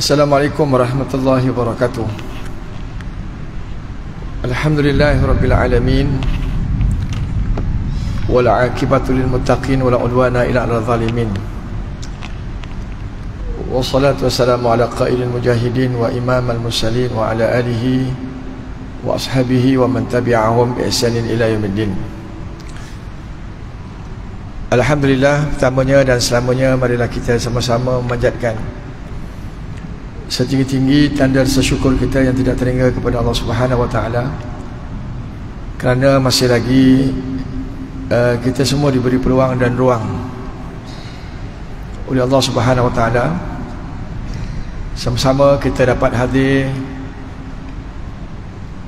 Assalamualaikum warahmatullahi wabarakatuh. Alhamdulillahirabbil alamin. Wal 'aqibatu lil muttaqin wala udwana illa 'alal zalimin. Wassalatu wassalamu ala qailil mujahidin wa imamal mursalin wa ala alihi wa ashabihi wa man tabi'ahum bi ihsanin ila yaumiddin. Alhamdulillah, pertamanya dan selamanya marilah kita sama-sama memanjatkan setinggi-tinggi tanda rasa syukur kita yang tidak terhingga kepada Allah Subhanahu wa taala, kerana masih lagi kita semua diberi peluang dan ruang oleh Allah Subhanahu wa taala, sama-sama kita dapat hadir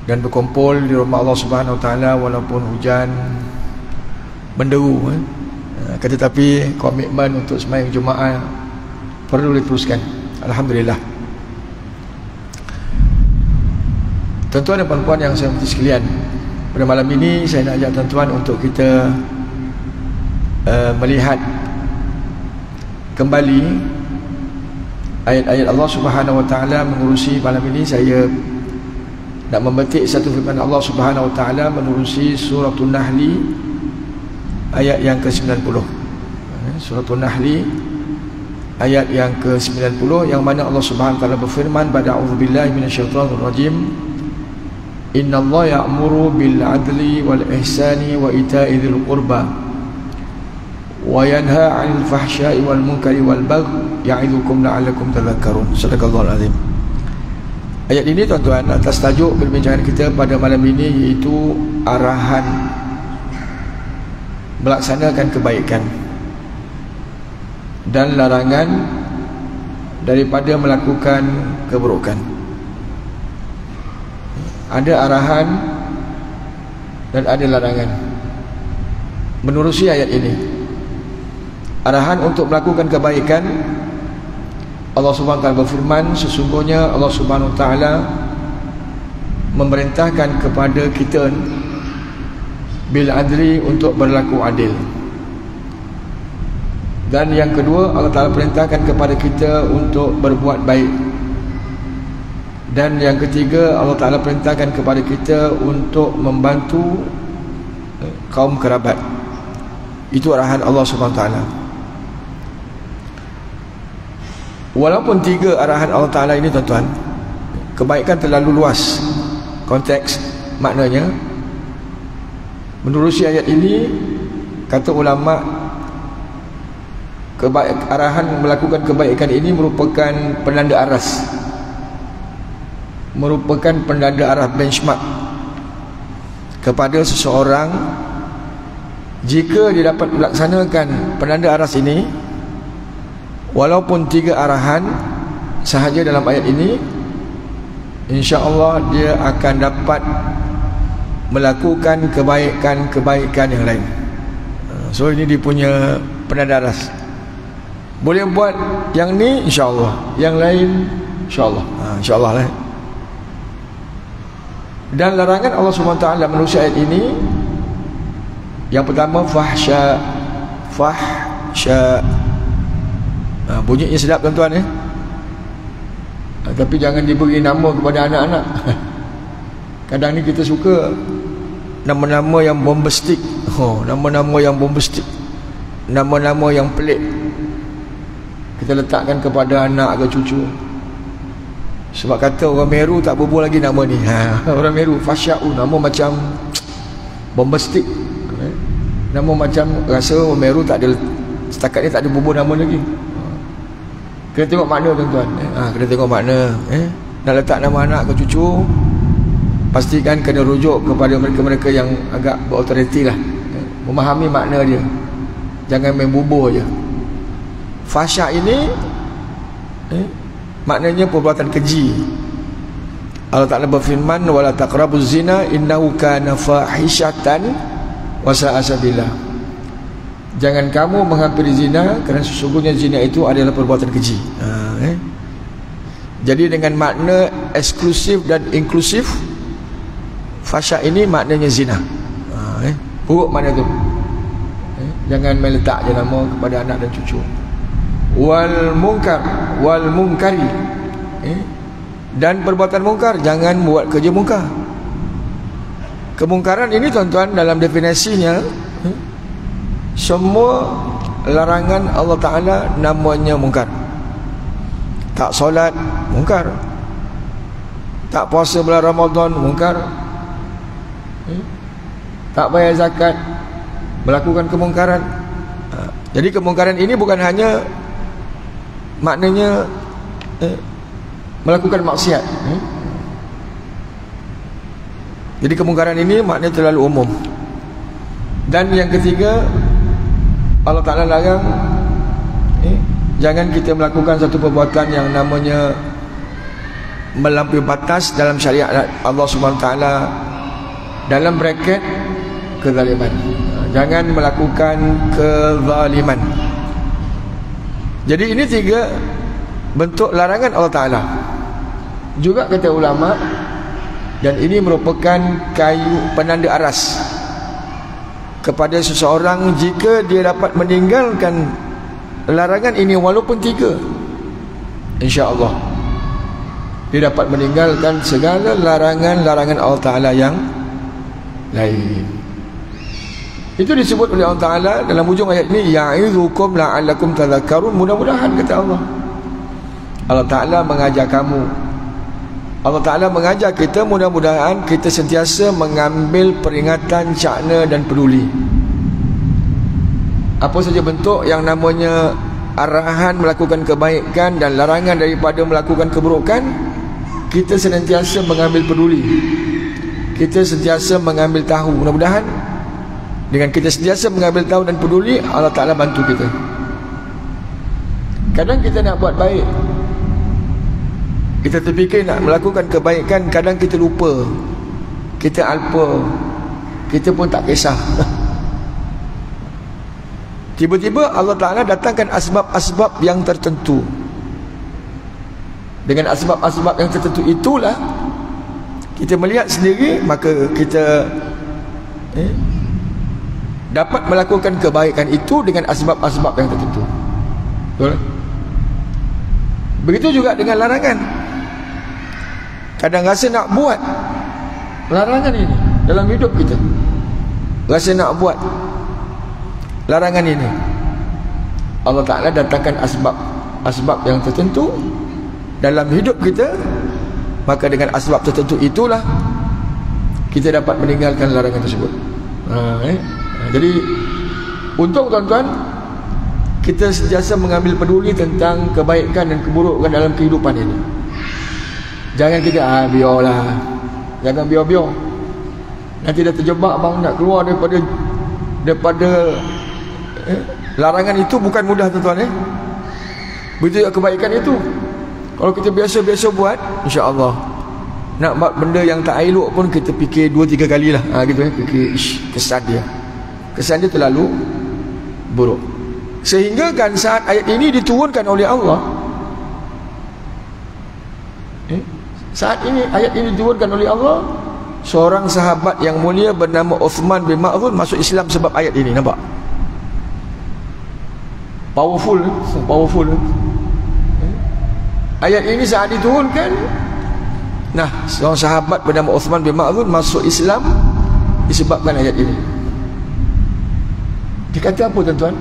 dan berkumpul di rumah Allah Subhanahu wa taala walaupun hujan menderu, tetapi komitmen untuk sembahyang Jumaat perlu diteruskan. Alhamdulillah. Tuan-tuan dan puan-puan yang saya hormati sekalian, pada malam ini saya nak ajak tuan-tuan untuk kita melihat kembali ayat-ayat Allah Subhanahu wa taala mengurusi. Malam ini saya nak memetik satu firman Allah Subhanahu wa taala menerusi suratul Nahli ayat yang ke-90. Suratul Nahli ayat yang ke-90, yang mana Allah Subhanahu wa taala berfirman, "A'udzubillahi minasyaitonir rajim. Inna Allah ya'muru bil adli wal ihsani wa ita'i dzil qurba wa yanha 'anil fahsya'i wal munkari wal baghi ya'idzukum la'allakum tadhakkarun." Sadaqallahul azim. Ayat ini tuan-tuan atas tajuk perbincangan kita pada malam ini, iaitu arahan melaksanakan kebaikan dan larangan daripada melakukan keburukan. Ada arahan dan ada larangan menerusi ayat ini. Arahan untuk melakukan kebaikan, Allah Subhanahu wa taala berfirman, sesungguhnya Allah Subhanahu wa taala memerintahkan kepada kita bil adli, untuk berlaku adil. Dan yang kedua, Allah Taala perintahkan kepada kita untuk berbuat baik. Dan yang ketiga, Allah Ta'ala perintahkan kepada kita untuk membantu kaum kerabat. Itu arahan Allah Subhanahu Wa Ta'ala. Walaupun tiga arahan Allah Ta'ala ini tuan-tuan, kebaikan terlalu luas konteks maknanya. Menerusi ayat ini, kata ulama, arahan melakukan kebaikan ini merupakan penanda aras, merupakan penanda arah benchmark kepada seseorang. Jika dia dapat melaksanakan penanda aras ini, walaupun tiga arahan sahaja dalam ayat ini, insya-Allah dia akan dapat melakukan kebaikan-kebaikan yang lain. So ini dia punya penanda aras. Boleh buat yang ni insya-Allah, yang lain insya-Allah. Insya-Allah lah. Dan larangan Allah SWT menerusi ayat ini, yang pertama fahsya. Bunyinya sedap tuan-tuan, tapi jangan diberi nama kepada anak-anak. Kadang ni kita suka nama-nama yang bombastik. Nama-nama yang bombastik, nama-nama yang pelik, kita letakkan kepada anak ke cucu. Sebab kata orang Meru tak berbual lagi nama ni. Orang Meru Fasya'u, nama macam bombastik, nama macam rasa orang Meru tak ada, setakat ni tak ada berbual nama lagi. Kena tengok makna tuan-tuan. Kena tengok makna. Nak letak nama anak ke cucu, pastikan kena rujuk kepada mereka-mereka yang agak berautoriti lah, memahami makna dia. Jangan main bubur je. Fasya' ini maknanya perbuatan keji. Allah Ta'ala berfirman, wala taqrabuz zina innahu kana fahishatan wa sa'a sabila. Jangan kamu menghampiri zina, kerana sesungguhnya zina itu adalah perbuatan keji. Jadi dengan makna eksklusif dan inklusif, fahsyat ini maknanya zina. Buruk mana tu? Jangan meletak je nama kepada anak dan cucu. Wal munkar, wal munkari, dan perbuatan mungkar, jangan buat kerja mungkar. Kemungkaran ini tuan-tuan dalam definisinya, semua larangan Allah Ta'ala namanya mungkar. Tak solat, mungkar. Tak puasa bulan Ramadan, mungkar. Tak bayar zakat, melakukan kemungkaran. Jadi kemungkaran ini bukan hanya maknanya melakukan maksiat. Jadi kemungkaran ini maknanya terlalu umum. Dan yang ketiga, Allah Ta'ala larang jangan kita melakukan satu perbuatan yang namanya melampaui batas dalam syariat Allah Subhanahu Wa Ta'ala, dalam braket kezaliman. Jangan melakukan kezaliman. Jadi ini tiga bentuk larangan Allah Ta'ala. Juga kata ulama, dan ini merupakan kayu penanda aras kepada seseorang jika dia dapat meninggalkan larangan ini walaupun tiga, insya-Allah dia dapat meninggalkan segala larangan-larangan Allah Ta'ala yang lain. Itu disebut oleh Allah Ta'ala dalam hujung ayat ini, ya'izukum la'allakum tadhakkarun. Mudah-mudahan, kata Allah, Allah Ta'ala mengajar kamu, Allah Ta'ala mengajar kita, mudah-mudahan kita sentiasa mengambil peringatan, cakna dan peduli. Apa saja bentuk yang namanya arahan melakukan kebaikan dan larangan daripada melakukan keburukan, kita senantiasa mengambil peduli, kita sentiasa mengambil tahu. Mudah-mudahan dengan kita sentiasa mengambil tahu dan peduli, Allah Ta'ala bantu kita. Kadang kita nak buat baik, kita terfikir nak melakukan kebaikan, kadang kita lupa, kita alpa, kita pun tak kisah. Tiba-tiba Allah Ta'ala datangkan asbab-asbab yang tertentu. Dengan asbab-asbab yang tertentu itulah kita melihat sendiri, maka kita dapat melakukan kebaikan itu dengan asbab-asbab yang tertentu. Betul? Begitu juga dengan larangan. Kadang rasa nak buat larangan ini dalam hidup kita, rasa nak buat larangan ini, Allah Ta'ala datangkan asbab yang tertentu dalam hidup kita, maka dengan asbab tertentu itulah kita dapat meninggalkan larangan tersebut. Jadi untuk tuan-tuan, kita sentiasa mengambil peduli tentang kebaikan dan keburukan dalam kehidupan ini. Jangan kita biarlah, jangan biar-biar, nanti dah terjebak bang, nak keluar daripada larangan itu bukan mudah, tuan-tuan. Begitu kebaikan itu, kalau kita biasa-biasa buat, insya-Allah nak buat benda yang tak elok pun kita fikir 2-3 kali lah. Gitu fikir kesan dia terlalu buruk. Sehingga kan saat ayat ini diturunkan oleh Allah, saat ini ayat ini diturunkan oleh Allah, seorang sahabat yang mulia bernama Uthman bin Ma'run masuk Islam sebab ayat ini. Nampak? Powerful. Ayat ini saat diturunkan, nah, seorang sahabat bernama Uthman bin Ma'run masuk Islam disebabkan ayat ini. Dia kata apa, tuan-tuan?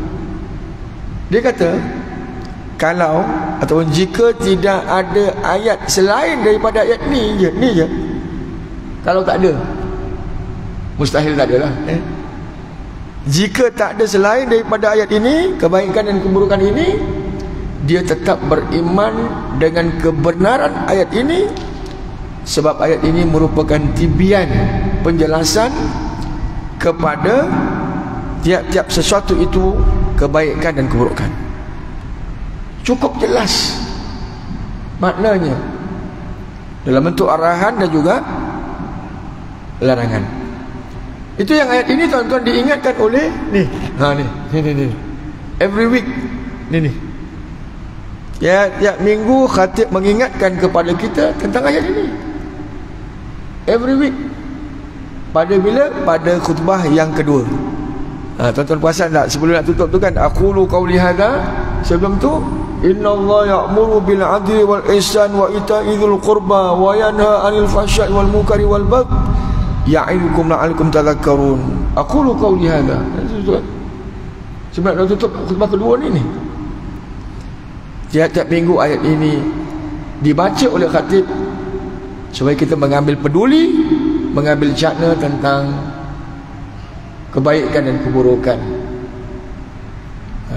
Dia kata, kalau ataupun jika tidak ada ayat selain daripada ayat ni je, kalau tak ada, mustahil tak ada lah. Jika tak ada selain daripada ayat ini, kebaikan dan keburukan ini, dia tetap beriman dengan kebenaran ayat ini, sebab ayat ini merupakan tibian, penjelasan kepada tiap-tiap sesuatu itu, kebaikan dan keburukan. Cukup jelas maknanya dalam bentuk arahan dan juga larangan. Itu yang ayat ini, tuan-tuan, diingatkan oleh ni. Ni. Every week ni. Tiap minggu khatib mengingatkan kepada kita tentang ayat ini. Every week. Pada bila? Pada khutbah yang kedua. Tuan-tuan perasan tak? Sebelum nak tutup tu kan, aqulu qawli hadha. Sebelum tu, innallaha ya'muru bil 'adli wal ihsan wa ita'i dzil qurba wa yanha 'anil fahsya'i wal munkari wal baghi ya'idukum la'allakum tadhakkarun. Aqulu qawli hadha. Sebelum nak tutup khutbah kedua ni. Tiap-tiap minggu ayat ini dibaca oleh khatib supaya kita mengambil peduli, mengambil cakna tentang kebaikan dan keburukan.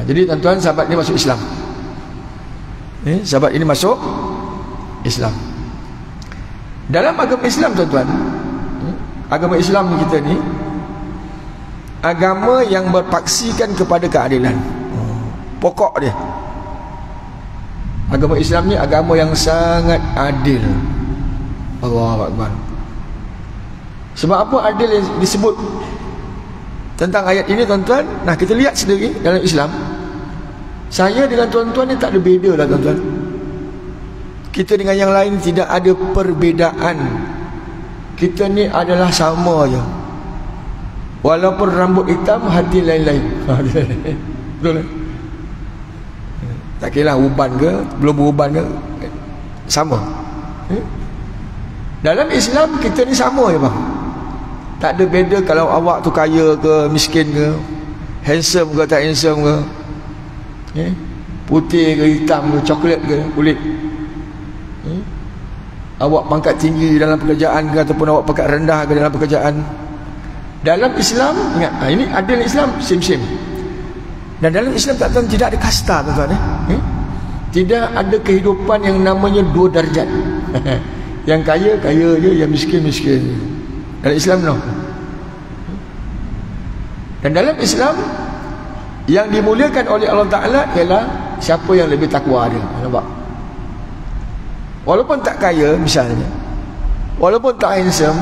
Jadi tuan-tuan, sahabat ini masuk Islam. Sahabat ini masuk Islam. Dalam agama Islam, tuan-tuan, agama Islam kita ni agama yang berpaksikan kepada keadilan. Pokok dia, agama Islam ni agama yang sangat adil. Allahu Akbar. Sebab apa adil yang disebut tentang ayat ini, tuan-tuan? Nah, kita lihat sendiri dalam Islam. Saya dengan tuan-tuan ni tak ada beza lah, tuan-tuan. Kita dengan yang lain tidak ada perbezaan. Kita ni adalah sama je. Walaupun rambut hitam, hati lain-lain. Betul tak? Tak kira lah uban ke, belum beruban ke, sama. Dalam Islam kita ni sama je bang. Tak ada beza kalau awak tu kaya ke, miskin ke, handsome ke tak handsome ke, putih ke hitam ke, coklat ke kulit, awak pangkat tinggi dalam pekerjaan ke ataupun awak pangkat rendah ke dalam pekerjaan. Dalam Islam, ingat, ini adil Islam, same-same. Dan dalam Islam tak tidak ada kasta, tuan-tuan. Tidak ada kehidupan yang namanya dua darjat. Yang kaya, kaya je, yang miskin, miskin. Dalam Islam, no. Dan dalam Islam, yang dimuliakan oleh Allah Ta'ala ialah siapa yang lebih takwa dia. Nampak? Walaupun tak kaya, misalnya, walaupun tak handsome,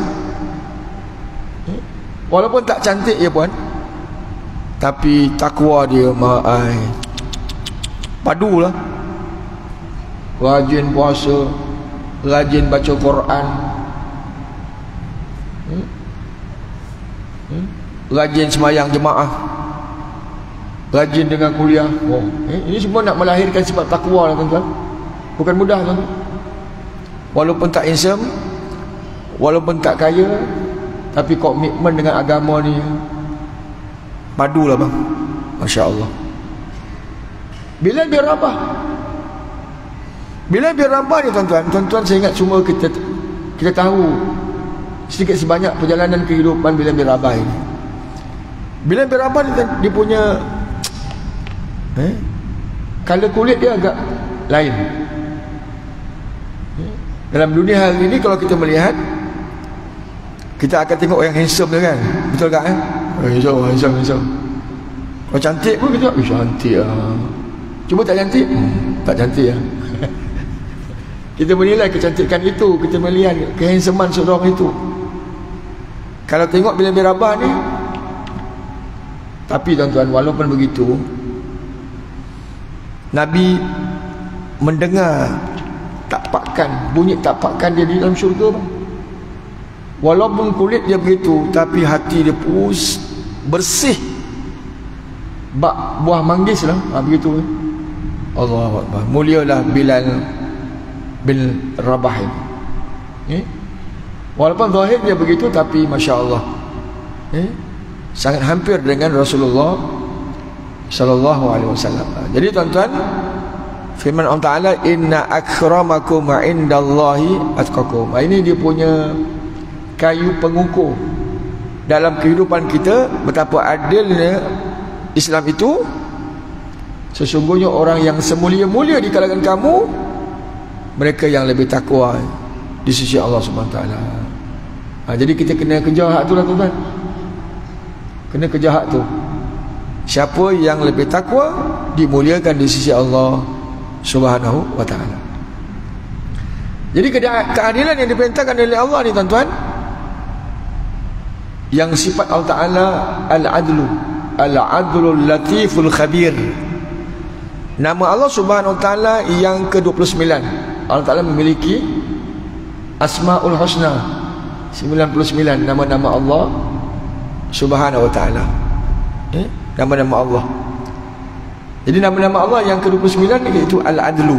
walaupun tak cantik ya puan, tapi takwa dia ma'ai padulah. Rajin puasa, rajin baca Quran, rajin semayang jemaah, rajin dengan kuliah. Ini semua nak melahirkan sifat takwa lah, tuan-tuan. Bukan mudah, tuan-tuan. Walaupun tak handsome, walaupun tak kaya, tapi komitmen dengan agama ni padulah bang. Masya Allah. Bilal bin Rabah, Bilal bin Rabah ni, tuan-tuan, saya ingat semua kita tahu sedikit sebanyak perjalanan kehidupan Bilal bin Rabah ini. Bilal bin Rabah ni, dia punya color kulit dia agak lain. Dalam dunia hari ini kalau kita melihat, kita akan tengok yang handsome tu kan, betul tak handsome. Kalau cantik pun kita cantik lah. Cuba tak cantik, tak cantik lah. Kita menilai kecantikan itu, kita melihat kehandsomean seorang itu. Kalau tengok Bilal bin Rabah ni, tapi tuan-tuan, walaupun begitu, Nabi mendengar tapakan, bunyi tapakan dia di dalam syurga bang. Walaupun kulit dia begitu, tapi hati dia pus bersih bak buah manggis lah, begitu. Allahu Akbar. Mulialah Bilal bin Rabah ini. Walaupun zahir dia begitu, tapi Masya Allah, sangat hampir dengan Rasulullah Sallallahu Alaihi Wasallam. Jadi tuan-tuan, firman Allah Ta'ala, inna akramakum indallahi atqakum. Ini dia punya kayu pengukur dalam kehidupan kita, betapa adilnya Islam itu. Sesungguhnya orang yang semulia-mulia di kalangan kamu, mereka yang lebih takwa di sisi Allah Subhanahu Wa Taala. Jadi kita kena kejar hak tu lah, tuan-tuan. Kena kejar hak tu. Siapa yang lebih takwa dimuliakan di sisi Allah Subhanahu Wa Taala. Jadi keadilan yang diperintahkan oleh Allah ni, tuan-tuan, yang sifat Allah Ta'ala al-adlu, al-adlul latiful khabir. Nama Allah Subhanahu wa taala yang ke-29. Allah Taala memiliki Asmaul Husna, 99 nama-nama Allah Subhanahu wa taala. Nama-nama Allah. Jadi nama-nama Allah yang ke-29 iaitu Al-Adlu.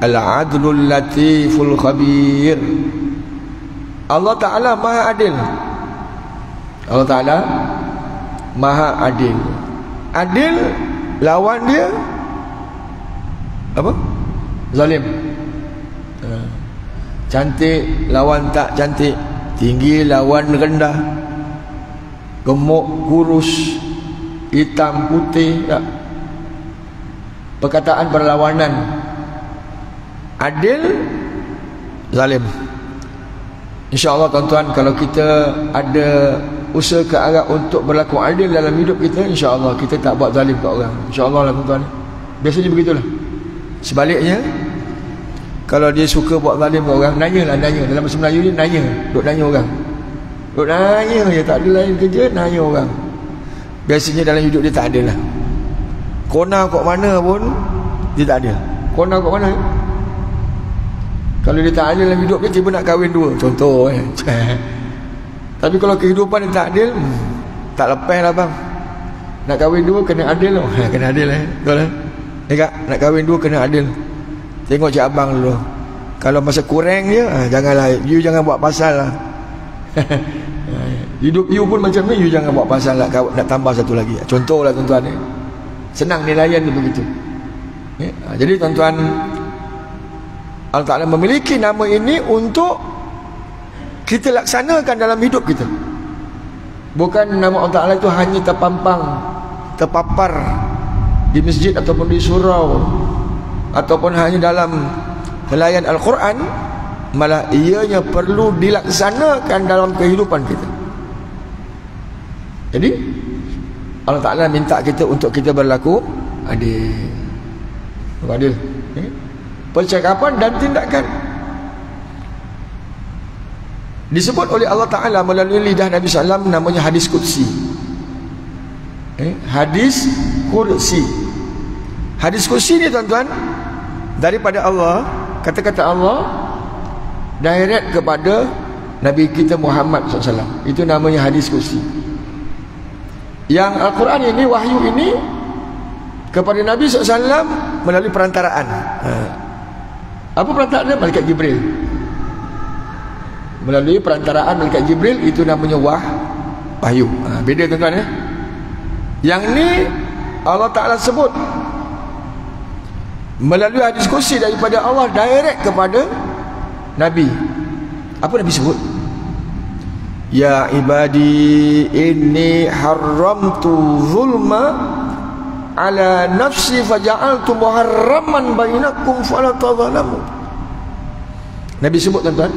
Al-Adlul Latiful Khabir. Allah Taala Maha Adil. Allah Taala Maha Adil. Adil lawan dia apa? Zalim. Cantik lawan tak cantik, tinggi lawan rendah, gemuk kurus, hitam putih, tak. Perkataan berlawanan. Adil, zalim. InsyaAllah tuan-tuan, kalau kita ada usaha ke arah untuk berlaku adil dalam hidup kita, InsyaAllah kita tak buat zalim kat orang. InsyaAllah lah tuan-tuan. Biasanya begitulah. Sebaliknya, kalau dia suka buat zalim kat orang, nanya. Dalam bahasa Melayu ni nanya. Duk nanya orang. Duk nanya je, tak ada lain kerja, nanya orang. Biasanya dalam hidup dia tak ada lah. Kona kat mana pun dia tak ada. Kona kat mana? Kalau dia tak adil dalam hidup dia, tiba nak kahwin dua, contoh Tapi kalau kehidupan dia tak adil, tak lepas lah bang. Nak kahwin dua kena adil lah. Kena adil betul kak? Nak kahwin dua kena adil. Tengok cik abang dulu. Kalau masa kurang je, janganlah, you jangan buat pasal lah. Hidup you pun macam ni, you jangan buat pasal lah, nak tambah satu lagi. Contoh lah tuan-tuan. Senang nilaian tu begitu. Jadi tuan-tuan, Allah Ta'ala memiliki nama ini untuk kita laksanakan dalam hidup kita. Bukan nama Allah Ta'ala itu hanya terpampang, terpapar di masjid ataupun di surau, ataupun hanya dalam helaian Al-Quran. Malah ianya perlu dilaksanakan dalam kehidupan kita. Jadi Allah Ta'ala minta kita untuk kita berlaku adil. Adil, percakapan dan tindakan. Disebut oleh Allah Ta'ala melalui lidah Nabi SAW, namanya hadis Qudsi. Hadis Qudsi. Hadis Qudsi ni tuan-tuan, daripada Allah, kata-kata Allah direct kepada Nabi kita Muhammad SAW. Itu namanya hadis Qudsi. Yang Al-Quran ini, wahyu ini kepada Nabi SAW melalui perantaraan. Apa perantaraan dia? Malaikat Jibril. Melalui perantaraan Malaikat Jibril, itu namanya wahyu. Beda tuan-tuan ya. Yang ni Allah Ta'ala sebut melalui hadis Qudsi daripada Allah direct kepada Nabi. Apa Nabi sebut? Ya ibadi inni haramtu zulma ala nafsi faja'altu muharraman bainakum fala tadhalamu. Nabi sebut tuan-tuan,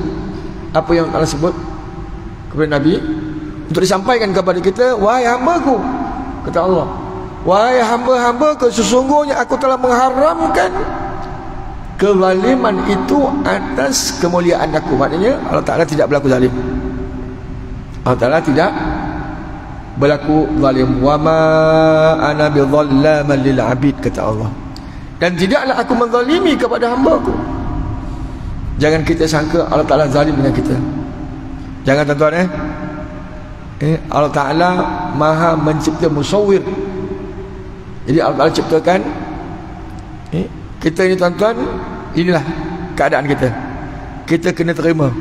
apa yang Allah sebut kepada Nabi untuk disampaikan kepada kita, wahai hamba-Ku, kata Allah, wahai hamba-hamba-Ku, sesungguhnya aku telah mengharamkan kezaliman itu atas kemuliaan aku. Maknanya Allah Ta'ala tidak berlaku zalim. Allah Ta'ala tidak berlaku zalim. Wa ma ana bidhallaman lil abid, kata Allah. Dan tidaklah aku menzalimi kepada hamba-Ku. Jangan kita sangka Allah Ta'ala zalim dengan kita. Jangan tuan-tuan Allah Ta'ala Maha mencipta, musawwir. Jadi Allah Ta'ala ciptakan kita ini tuan-tuan, inilah keadaan kita. Kita kena terima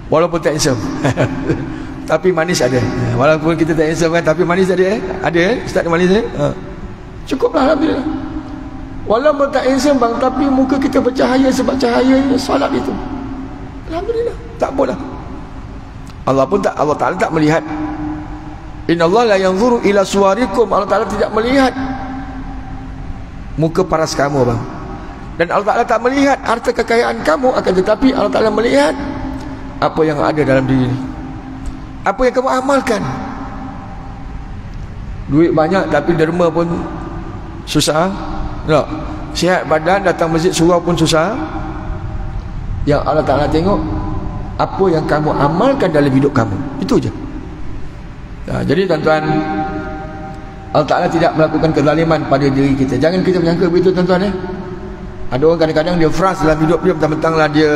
walaupun tak handsome. Tapi manis ada. Walaupun kita tak handsome kan, tapi manis ada ada Ustaz manis cukuplah alhamdulillah. Walaupun tak handsome bang, tapi muka kita bercahaya sebab cahaya solat itu. Alhamdulillah, tak apalah. Allah pun tak, Allah Ta'ala tak melihat. Innallaha la yanzuru ila suwarikum. Allah Ta'ala tidak melihat muka paras kamu bang. Dan Allah Ta'ala tak melihat harta kekayaan kamu, akan tetapi Allah Ta'ala melihat apa yang ada dalam diri ini, apa yang kamu amalkan. Duit banyak tapi derma pun susah. Tak. Sihat badan, datang masjid surau pun susah. Yang Allah Ta'ala tengok apa yang kamu amalkan dalam hidup kamu. Itu je. Jadi tuan-tuan, Allah Ta'ala tidak melakukan kezaliman pada diri kita. Jangan kita menyangka begitu tuan-tuan. Ada orang kadang-kadang dia frust dalam hidup dia, mentang-mentang lah dia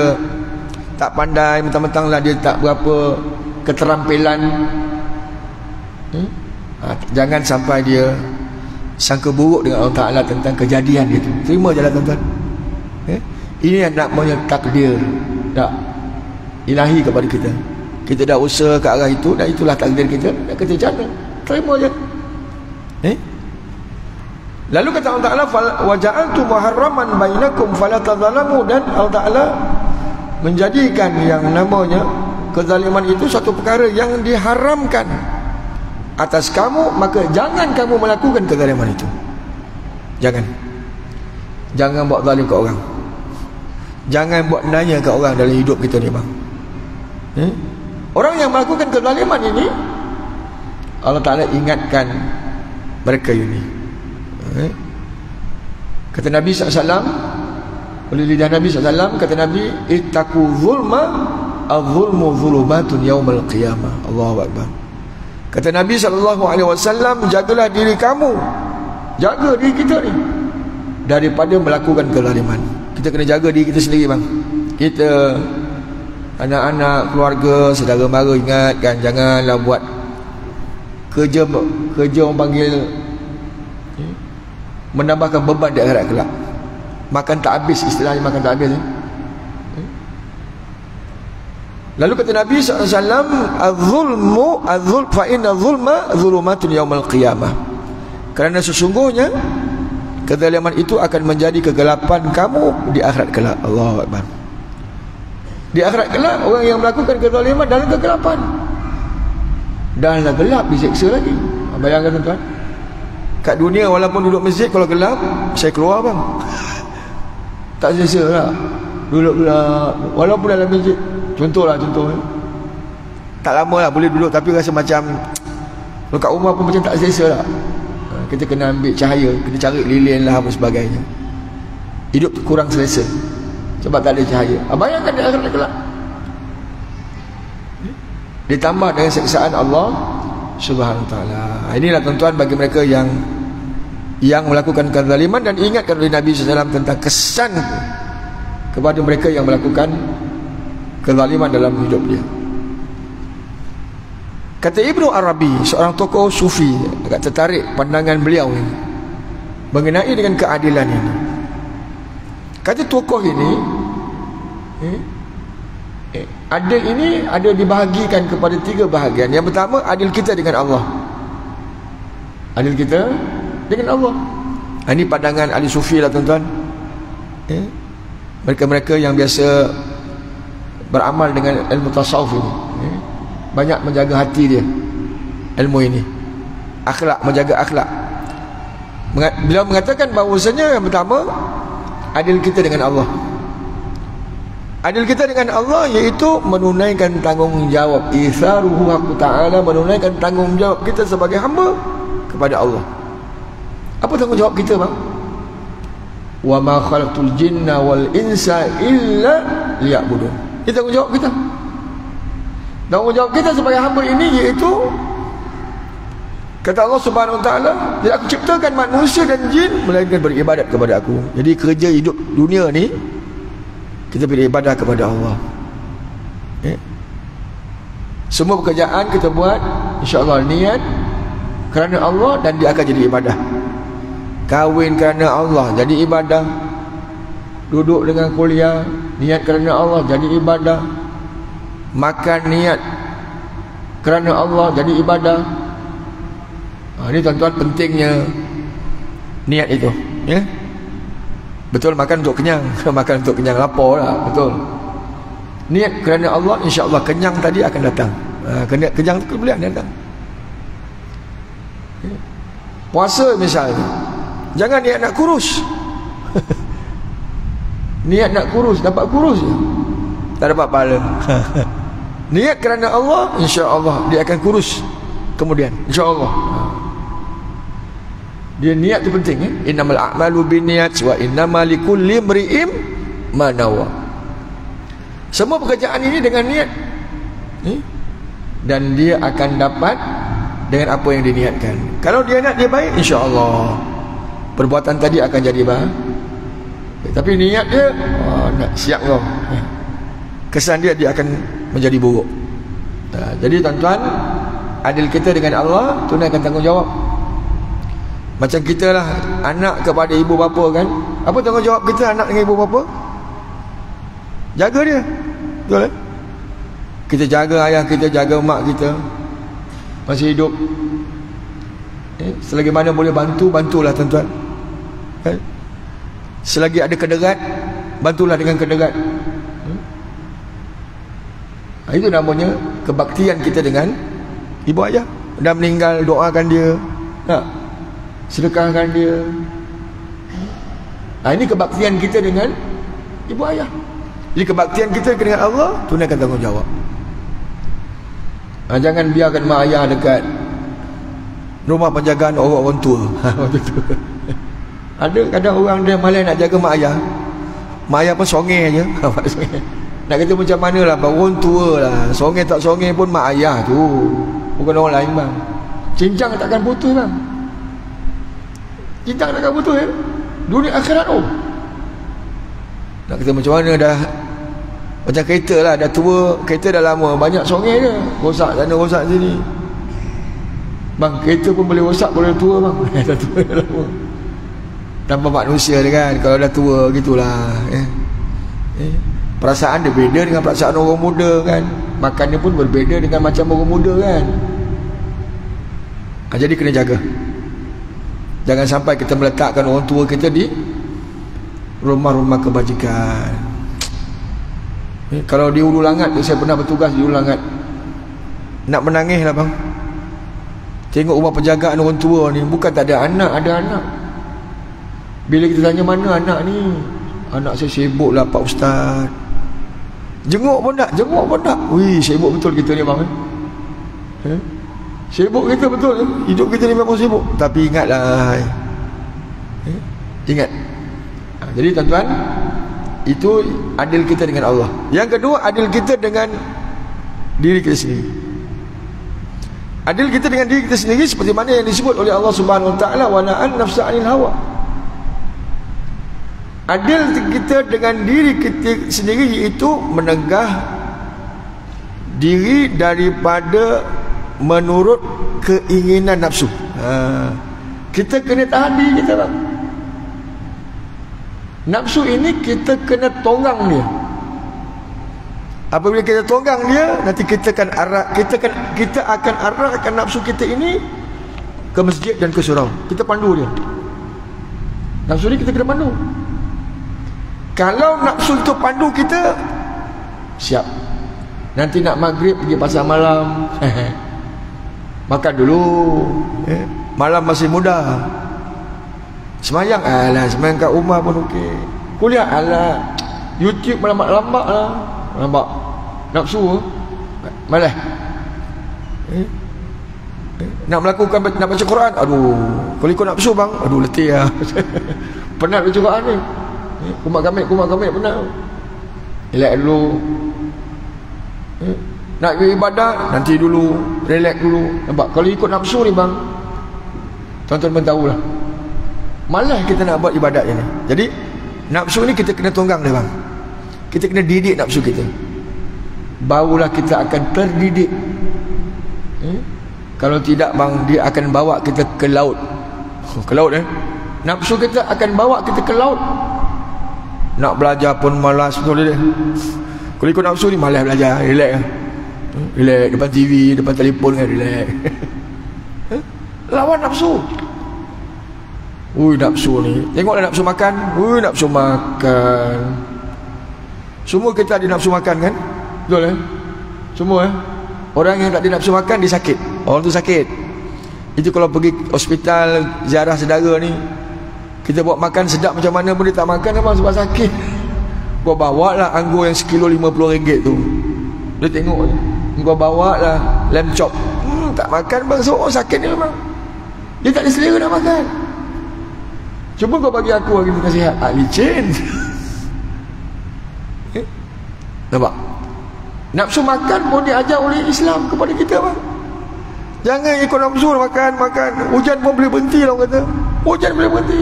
tak pandai, mentang-mentang lah dia tak berapa keterampilan. Jangan sampai dia sangka buruk dengan Allah Ta'ala tentang kejadian itu. Terima je lah tuan-tuan. Ini yang namanya takdir, tak ilahi kepada kita. Kita dah usaha ke arah itu, dan itulah takdir kita. Dan kita jangan terima je. Lalu kata Allah Ta'ala, wa ja'altu muharraman bainakum fala tadzalamu, dan Allah Ta'ala menjadikan yang namanya kezaliman itu satu perkara yang diharamkan atas kamu, maka jangan kamu melakukan kezaliman itu. Jangan buat zalim ke orang. Jangan buat nanya ke orang dalam hidup kita ni bang. Orang yang melakukan kezaliman ini, Allah Ta'ala ingatkan mereka ini. Kata Nabi SAW, oleh lidah Nabi SAW, kata Nabi, ittaqu zulma, az-zulmu zulumatun yaumal qiyamah. Allahu Akbar. Kata Nabi SAW, jagalah diri kamu, jaga diri kita ni daripada melakukan kezaliman. Kita kena jaga diri kita sendiri bang. Kita, anak-anak, keluarga, saudara mara, ingatkan, janganlah buat kerja orang panggil menambahkan beban di akhirat kelak. Makan tak habis, istilahnya makan tak habis. Lalu kata Nabi SAW, az-zulm fa inna zulma zulumatun yaumal qiyamah. Kerana sesungguhnya kezaliman itu akan menjadi kegelapan kamu di akhirat kelak. Allahu Akbar. Di akhirat kelak, orang yang melakukan kezaliman dalam kegelapan, dalam gelap diseksa lagi. Bayangkan tuan-tuan, kat dunia walaupun duduk masjid, kalau gelap saya keluar bang. Tak selesa lah duduk gelap walaupun dalam masjid. Contoh tak lama lah boleh duduk, tapi rasa macam kalau kat rumah pun macam tak selesa lah. Kita kena ambil cahaya, kena cari lilin lah apa sebagainya. Hidup kurang selesa sebab tak ada cahaya. Bayangkan di akhirat kelak, ditambah dengan siksaan Allah Subhanahu wa ta'ala. Inilah tuan-tuan bagi mereka yang melakukan kezaliman, dan ingatkan oleh Nabi SAW tentang kesan kepada mereka yang melakukan kezaliman dalam hidup dia. Kata Ibnu Arabi, seorang tokoh sufi, agak tertarik pandangan beliau ini mengenai dengan keadilan ini. Kata tokoh ini, adil ini ada dibahagikan kepada 3 bahagian. Yang pertama, adil kita dengan Allah. Adil kita dengan Allah. Ini pandangan ahli sufi lah tuan-tuan. Mereka-mereka yang biasa beramal dengan ilmu tasawuf ini, banyak menjaga hati dia, ilmu ini, akhlak, menjaga akhlak. Beliau mengatakan bahawasanya yang pertama, adil kita dengan Allah. Adil kita dengan Allah iaitu menunaikan tanggungjawab, itharuhu haqq ta'ala, menunaikan tanggungjawab kita sebagai hamba kepada Allah. Apa tanggungjawab kita bang? Wa ma khalaqtul jinna wal insa illa liya'budun. Itu tanggungjawab kita. Tanggungjawab kita sebagai hamba ini iaitu, kata Allah Subhanahu wa ta'ala, tidak aku ciptakan manusia dan jin melainkan beribadat kepada aku. Jadi kerja hidup dunia ni kita beribadah kepada Allah. Semua pekerjaan kita buat insya-Allah niat kerana Allah, dan dia akan jadi ibadah. Kahwin kerana Allah jadi ibadah. Duduk dengan kuliah niat kerana Allah jadi ibadah. Makan niat kerana Allah jadi ibadah. Ini tuan-tuan pentingnya niat itu, ya. Betul, makan untuk kenyang. Makan untuk kenyang, lapar lah, betul. Niat kerana Allah, insya-Allah kenyang tadi akan datang. Kenyang tu boleh datang. Puasa misalnya, jangan niat nak kurus. Niat nak kurus, dapat kurus je, tak dapat pahala. Niat kerana Allah, insya-Allah dia akan kurus kemudian, insya-Allah. Dia niat tu penting, ya? Innamal a'malu binniyat wa innamal likulli imri'in ma nawa. Semua pekerjaan ini dengan niat, dan dia akan dapat dengan apa yang diniatkan. Kalau dia nak dia baik, insya-Allah perbuatan tadi akan jadi baik. Tapi niat dia nak siap kau, kesan dia akan menjadi buruk. Jadi tuan-tuan, adil kita dengan Allah, tunaikan tanggungjawab. Macam kita lah anak kepada ibu bapa kan. Apa tanggungjawab kita anak dengan ibu bapa? Jaga dia. Betul kan? Kita jaga ayah kita, jaga mak kita masih hidup. Selagi mana boleh bantu, bantulah tuan-tuan. Selagi ada kederat, bantulah dengan kederat. Itu namanya kebaktian kita dengan ibu ayah. Dah meninggal, doakan dia, sedekahkan dia. Ini kebaktian kita dengan ibu ayah. Jadi kebaktian kita dengan Allah, tunaikan tanggungjawab. Jangan biarkan mak ayah dekat rumah penjagaan orang tua. Ada kadang orang dia malas nak jaga mak ayah. Mak ayah pun songeh je. Nak kata macam mana lah, orang tua lah, songeh tak songeh pun mak ayah tu, bukan orang lain bang. Cincang takkan putus bang. Cincang takkan putus dunia akhirat. Nak kata macam mana dah, macam kereta lah, dah tua, kereta dah lama, banyak songeh je, rosak sana rosak sini bang. Kereta pun boleh rosak, boleh tua bang. Dah tua dah lama. Tanpa manusia dia kan, kalau dah tua gitulah. Perasaan dia beda dengan perasaan orang muda kan. Makannya pun berbeza dengan macam orang muda kan. Jadi kena jaga. Jangan sampai kita meletakkan orang tua kita di rumah-rumah kebajikan. Kalau di Ulu Langat, saya pernah bertugas di Ulu Langat, nak menangis lah bang. Tengok rumah penjagaan orang tua ni, bukan tak ada anak, ada anak. Bila kita tanya mana anak ni, anak saya sibuk lah Pak Ustaz. Jenguk pun tak, jenguk pun tak. Wih, sibuk betul kita ni bang. Sibuk kita betul. Hidup kita ni memang sibuk. Tapi ingatlah, ingat. Jadi tuan-tuan, itu adil kita dengan Allah. Yang kedua, adil kita dengan diri kita sendiri. Adil kita dengan diri kita sendiri seperti mana yang disebut oleh Allah Subhanahu Wa Taala, wa na'an nafsa 'anil hawa. Adil kita dengan diri kita sendiri iaitu menegah diri daripada menurut keinginan nafsu. Kita kena tahan diri kita bang. Nafsu ini kita kena tonggang dia. Apabila kita tonggang dia, nanti kita akan arahkan nafsu kita ini ke masjid dan ke surau. Kita pandu dia. Nafsu ni kita kena pandu. Kalau nafsu itu pandu kita, siap. Nanti nak maghrib pergi pasar malam, makan dulu, malam masih muda. Semayang, alah, semayang kat rumah pun okey. Kuliah, alah, YouTube lambat-lambat lah. Nampak nafsu malah nak melakukan, nak baca Quran, aduh, kalau ikut nafsu bang, aduh letih lah. Penat baca Quran ni, kumat kamit penat. Relax dulu. Nak ibadat nanti dulu, relax dulu. Nampak, kalau ikut nafsu ni bang, tuan-tuan pun tahulah, malah kita nak buat ibadat ni. Jadi nafsu ni kita kena tonggang dia bang. Kita kena didik nafsu kita, barulah kita akan terdidik. Kalau tidak bang, dia akan bawa kita ke laut. Ke laut nafsu kita akan bawa kita ke laut. Nak belajar pun malas betul dia. Kalau ikut nafsu ni, malas belajar, relax. Relax depan TV, depan telefon kan, relax. Lawan nafsu. Nafsu ni, tengoklah nafsu makan. Nafsu makan. Semua kita ada nafsu makan kan? Betul semua orang yang tak ada nafsu makan, dia sakit. Orang tu sakit. Itu kalau pergi hospital ziarah saudara ni, kita buat makan sedap macam mana pun dia tak makan abang, sebab sakit. Gua bawa lah anggur yang sekilo RM50 tu, dia tengok je. Gua bawa lah lamb chop, tak makan bang, sebab orang sakit ni memang dia tak ada selera nak makan. Cuba kau bagi aku lagi nasihat, licin. Nampak? Nafsu makan pun diajar oleh Islam kepada kita bang. Jangan ikut nafsu makan. Hujan pun boleh berhenti lah orang kata. Hujan boleh berhenti.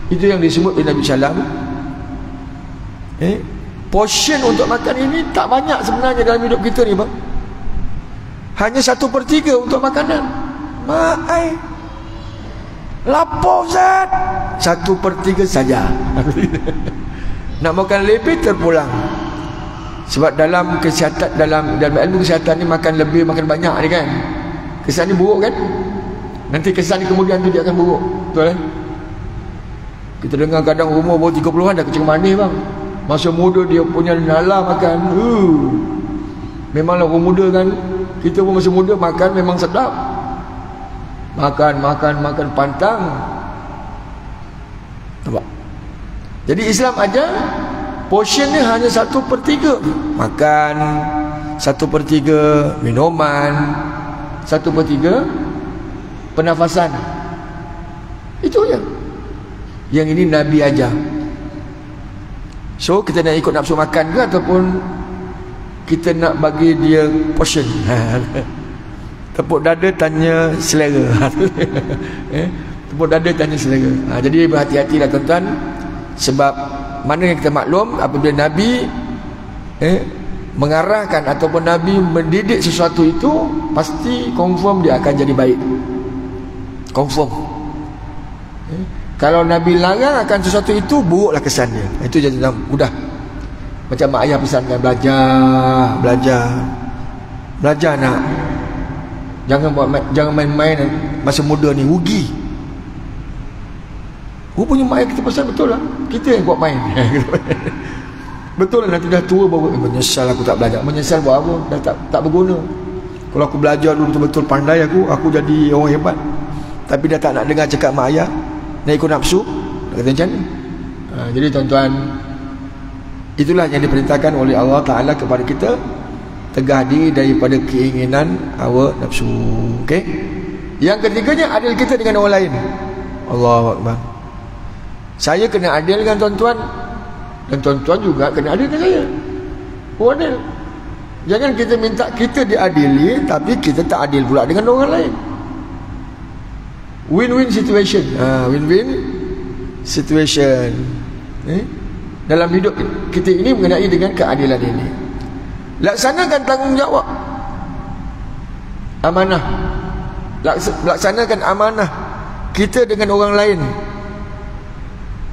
Itu yang disebut oleh Nabi Sallam. Portion untuk makan ini tak banyak sebenarnya dalam hidup kita ni bang. Hanya 1/3 untuk makanan. Mai lapar Ustaz, 1/3 saja. Nak makan lebih terpulang. Sebab dalam kesihatan, dalam ilmu kesihatan ni, makan lebih makan banyak ni kan, kesan ni buruk kan. Nanti kesan ni kemudian tu dia akan buruk. Betul kan? Kita dengar kadang umur baru 30-an dah kecil manis bang. Masa muda dia punya nala makan. Memanglah orang muda kan. Kita pun masa muda makan memang sedap. Makan pantang. Nampak? Jadi Islam ajar portion ni hanya 1/3 makan, 1/3 minuman, 1/3 pernafasan. Itu je. Yang ini Nabi ajar. So kita nak ikut nafsu makan ke ataupun kita nak bagi dia portion? Tepuk dada tanya selera. Tepuk dada tanya selera. Jadi berhati-hatilah tuan-tuan. Sebab mana yang kita maklum, apabila Nabi mengarahkan ataupun Nabi mendidik sesuatu itu, pasti confirm dia akan jadi baik. Confirm. Kalau Nabi larang akan sesuatu itu, buruklah kesan dia. Itu jadi mudah. Macam mak ayah pesankan, belajar nak. Jangan main-main masa muda ni, rugi. Rupanya mak ayah kita pesan betul lah. Kita yang buat main. Betul lah, nanti dah tua baru menyesal aku tak belajar. Menyesal buat apa? Dah tak berguna. Kalau aku belajar dulu betul-betul pandai, aku jadi orang hebat. Tapi dah tak nak dengar cakap mak ayah, nak ikut nafsu, nak kata macam ni. Jadi tuan-tuan, itulah yang diperintahkan oleh Allah Ta'ala kepada kita. Tegah diri daripada keinginan hawa nafsu. Okay? Yang ketiganya, adil kita dengan orang lain. Allahu Akbar. Saya kena adil dengan tuan-tuan, dan tuan-tuan juga kena adil dengan saya. Adil. Jangan kita minta kita diadili, tapi kita tak adil pula dengan orang lain. Win-win situation. Win-win situation. Dalam hidup kita ini mengenai dengan keadilan ini. Laksanakan tanggungjawab, amanah. Laksanakan amanah kita dengan orang lain.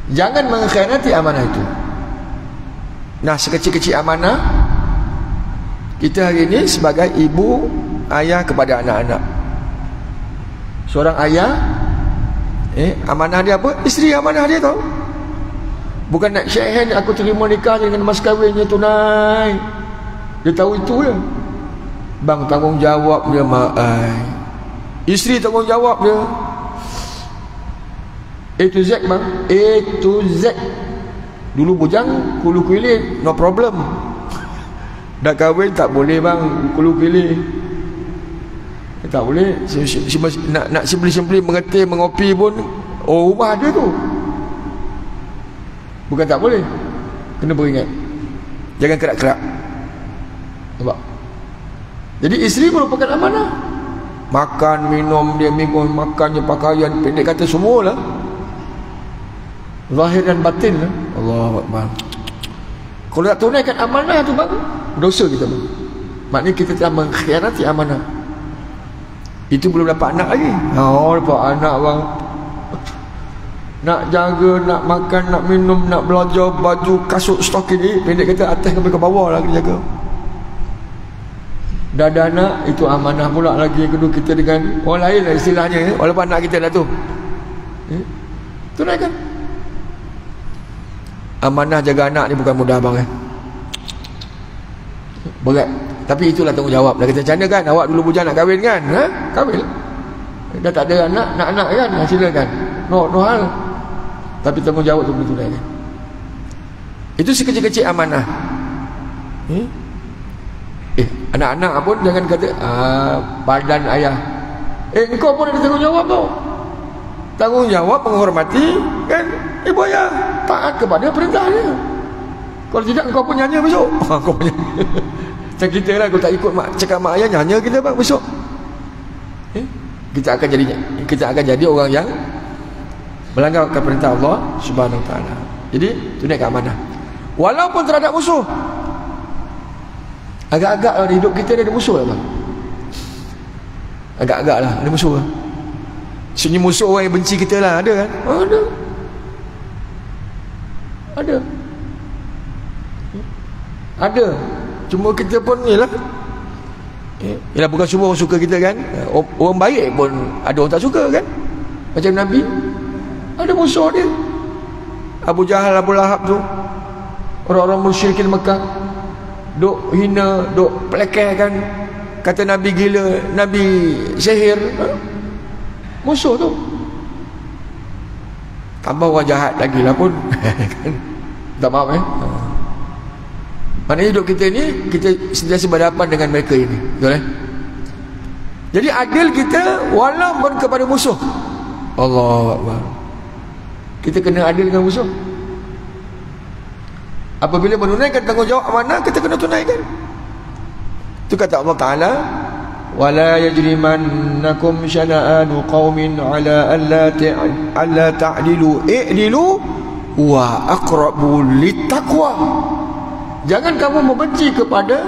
Jangan mengkhianati amanah itu. Nah, sekecil-kecil amanah kita hari ini sebagai ibu, ayah kepada anak-anak. Seorang ayah, amanah dia apa? Isteri amanah dia tahu. Bukan nak shake hand, aku terima nikahnya dengan mas kahwinnya tunai. Dia tahu itu je. Bang, tanggungjawab dia mak ai. Isteri tanggungjawab dia A to Z bang, A to Z. Dulu bujang, kulu kuili, no problem. Dah kahwin tak boleh bang, kulu kuili. Tak boleh. Nak simply mengetih, mengopi pun, rumah dia tu. Bukan tak boleh. Kena beringat. Jangan kerak-kerak. Nampak? Jadi isteri merupakan amanah. Makan, minum, dia minum, makannya, pakaian, pendek kata semualah. Zahir dan batin lah. Allahu Akbar. Kalau nak tunaikan amanah tu bang, dosa kita bang. Maknanya kita telah mengkhianati amanah. Itu belum dapat anak lagi. Dapat anak bang. Nak jaga, nak makan, nak minum, nak belajar, baju, kasut, stok ini, pendek kata atas sampai ke bawah lah kita jaga. Dah ada anak, itu amanah pula lagi. Kedua kita dengan orang lain lah istilahnya. Walaupun anak kita dah tu. Tunaikan. Amanah jaga anak ni bukan mudah bang. Berat. Tapi itulah tanggungjawab. Dah kita macam mana kan, awak dulu bujang nak kahwin kan, kahwin. Dah tak ada anak, nak anak kan, silakan. No hal. Tapi tanggungjawab tu betul kan. Itu sekecil-kecil amanah. Anak-anak pun jangan kata badan ayah. Engkau pun ada tanggungjawab tau. Tanggungjawab menghormati kan ibu ayah, taat kepada perintahnya. Kalau tidak engkau pun nyanyi besok. Kau pun nyanyi. Macam kita lah, kalau tak ikut cakap mak ayah, nyanyi kita bang besok. kita akan jadi orang yang melanggar perintah Allah Subhanahu wa taala. Jadi tunaikan amanah walaupun terhadap musuh. Agak-agak lah hidup kita ada musuh lah bang. Agak-agak lah ada musuh lah. Sini musuh orang yang benci kita lah, ada kan? Ada. Cuma kita pun yalah bukan semua orang suka kita kan. Orang baik pun ada orang tak suka kan. Macam Nabi ada musuh dia, Abu Jahal, Abu Lahab tu, orang-orang musyrikin Mekah, duk hina, duk pelekehkan, kata Nabi gila, Nabi sihir. Musuh tu. Tambah orang jahat lagi lah pun kan? Tak maaf Maknanya hidup kita ni, kita sentiasa berhadapan dengan mereka ini, betul Jadi adil kita walaupun kepada musuh. Allahu Akbar. Kita kena adil dengan musuh. Apabila menunaikan tanggungjawab amanah, kita kena tunaikan. Itu kata Allah Ta'ala, وَلَا يَجْرِمَنَّكُمْ شَنَآنُ قَوْمٍ عَلَىٰ أَلَّا تَعْدِلُوا اِعْدِلُوا وَأَقْرَبُ لِلتَّقْوَى. Jangan kamu membenci kepada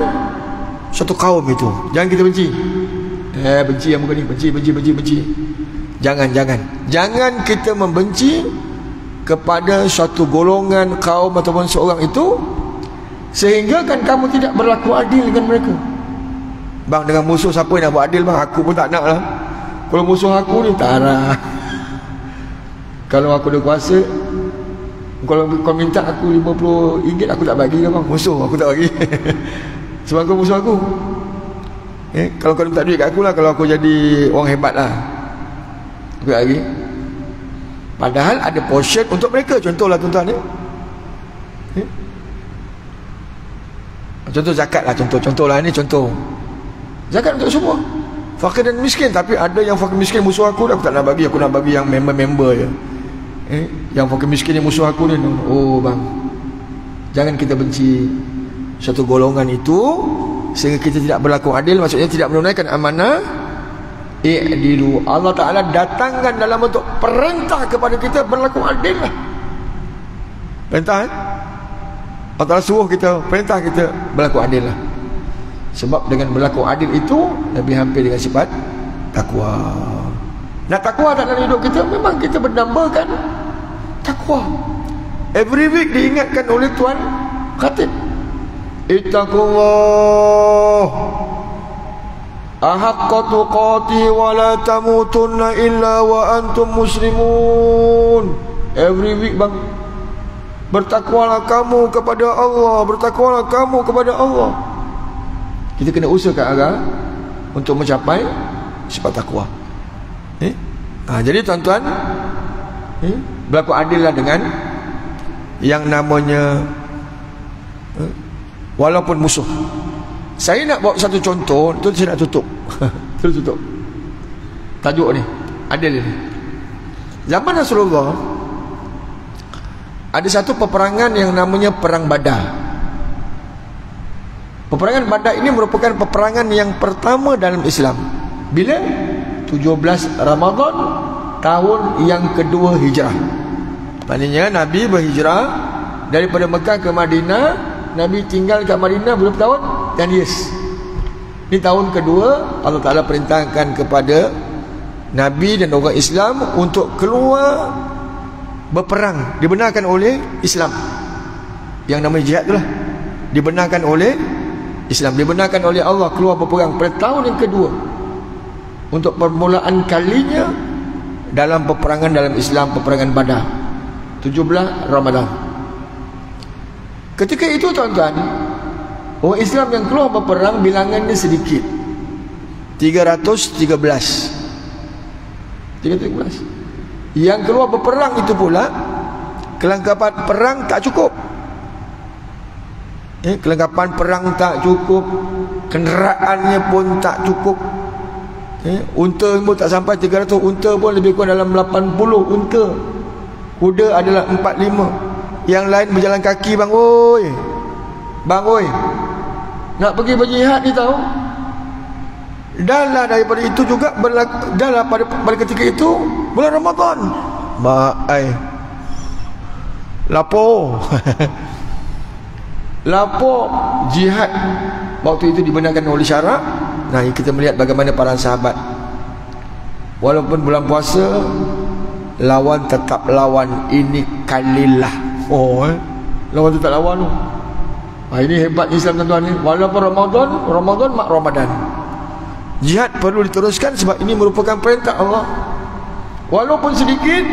suatu kaum itu. Jangan kita benci. Benci yang bukan ni, benci. Jangan kita membenci kepada suatu golongan, kaum ataupun seorang itu, sehingga kan kamu tidak berlaku adil dengan mereka. Bang, dengan musuh siapa yang nak buat adil bang? Aku pun tak nak lah. Kalau musuh aku ni tak arah. Kalau aku ada kuasa, kalau kau minta aku RM50, aku tak bagi kan bang? Musuh aku tak bagi. Sebab kau musuh aku. Kalau kau minta duit kat aku lah, kalau aku jadi orang hebat lah, aku tak bagi. Padahal ada portion untuk mereka. Contohlah tuan-tuan contoh zakat lah, contohlah ni contoh. Zakat untuk semua, fakir dan miskin. Tapi ada yang fakir miskin musuh aku tak nak bagi. Aku nak bagi yang member-member je. Yang fakir miskin yang musuh aku ni. Oh bang, jangan kita benci satu golongan itu sehingga kita tidak berlaku adil. Maksudnya tidak menunaikan amanah. I'dilu. Allah Ta'ala datangkan dalam bentuk perintah kepada kita berlaku adil lah. Perintah Allah Ta'ala suruh kita, perintah kita berlaku adil lah. Sebab dengan berlaku adil itu lebih hampir dengan sifat takwa. Nak takwa tak dalam hidup kita, memang kita berdambakan takwa. Every week diingatkan oleh Tuan Khatib, ittaqullah ahaqqa tuqati wa la tamutunna illa wa antum muslimun. Every week bang, bertakwalah kamu kepada Allah, bertakwalah kamu kepada Allah. Kita kena usahakan arah untuk mencapai sifat takwa. Jadi tuan-tuan, berlaku adil lah dengan yang namanya walaupun musuh. Saya nak bawa satu contoh, tu saya nak tutup. Tutup tajuk ni, adil ni. Zaman Rasulullah ada satu peperangan yang namanya Perang Badar. Peperangan Badar ini merupakan peperangan yang pertama dalam Islam. Bila? 17 Ramadan tahun yang kedua hijrah. Maknanya Nabi berhijrah daripada Mekah ke Madinah. Nabi tinggal kat Madinah berapa tahun? 10 years. Ini tahun kedua Allah Ta'ala perintahkan kepada Nabi dan orang Islam untuk keluar berperang. Dibenarkan oleh Islam. Yang namanya jihad itulah dibenarkan oleh Islam, dibenarkan oleh Allah keluar berperang pada tahun yang kedua. Untuk permulaan kalinya dalam peperangan dalam Islam, peperangan Badar, 17 Ramadan. Ketika itu tuan-tuan, orang Islam yang keluar berperang bilangannya sedikit, 313. Yang keluar berperang itu pula kelengkapan perang tak cukup. Kelengkapan perang tak cukup, kenderaannya pun tak cukup. Unta pun tak sampai 300. Unta pun lebih kurang dalam 80 unta. Kuda adalah 45. Yang lain berjalan kaki bang oi. Bang oi, nak pergi berjihad ni tahu, Danlah daripada itu juga danlah pada ketika itu bulan Ramadan. Lapo lapo jihad waktu itu dibenarkan oleh syarak. Nah, kita melihat bagaimana para sahabat walaupun bulan puasa lawan tetap lawan. Ini kalillah. Lawan tetap lawan. Ini hebat Islam tuan-tuan ni. Walaupun Ramadan mak Ramadan. Jihad perlu diteruskan sebab ini merupakan perintah Allah. Walaupun sedikit